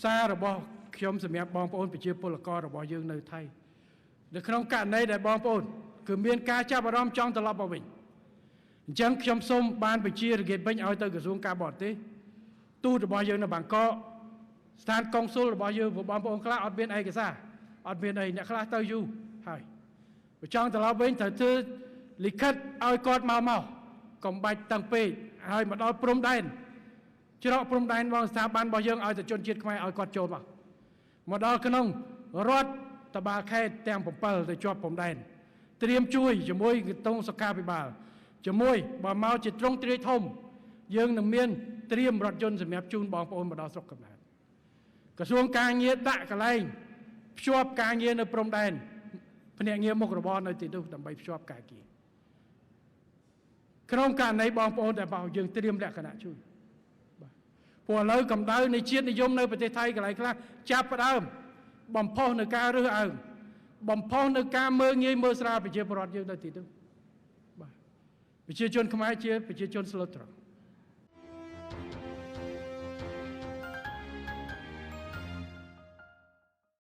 សាររបស់ខ្ញុំសម្រាប់បងប្អូនប្រជាពលកររបស់យើងនៅថៃនៅក្នុងករណីដែលបងប្អូនគឺមានការចាប់អារម្មណ៍ចង់ត្រឡប់មកវិញអញ្ចឹងខ្ញុំសូមបានបញ្ជារង្គាលវិញឲ្យទៅក្រសួងការបរទេសទូតរបស់យើងនៅបាងកកស្ថានកុងស៊ុលរបស់យើងបងប្អូនខ្លះអត់មានឯកសារអត់មានអីអ្នកខ្លះទៅយូរហើយបើចង់ត្រឡប់វិញត្រូវធ្វើលិខិតឲ្យគាត់មកកុំបាច់តាំងពេកហើយមកដល់ព្រំដែនច្រកព្រំដែនបងស្ថាប័នរបស់យើងឲ្យទៅជនជាតិខ្មែរឲ្យគាត់ចូលមកដល់ក្នុងរដ្ឋតបាលខេត្តទាំង7ទៅជាប់ព្រំដែនត្រៀមជួយជាមួយកងសុខាភិបាលជាមួយបើមកជាត្រង់ទ្រាយធំយើងនឹងមានត្រៀមរថយន្តសម្រាប់ជូនបងប្អូនមកដល់ស្រុកកំណើតក្រសួងការងារដាក់កន្លែងភ្ជាប់ការងារនៅព្រំដែនភ្នាក់ងារមុខរបរនៅទីនោះដើម្បីភ្ជាប់ការងារក្នុងករណីបងប្អូនដែលបោះយើងត្រៀមលក្ខណៈជួយបាទព្រោះឥឡូវកម្ដៅនៃជាតិនិយមនៅប្រទេសថៃកន្លែងខ្លះចាប់ផ្ដើមបំផុសនៅការរើសអើងបំផុសនៅការមើលងាយមើលស្រាលប្រជាពលរដ្ឋយើងនៅទីនោះបាទប្រជាជនខ្មែរជាប្រជាជនស្លូតត្រង់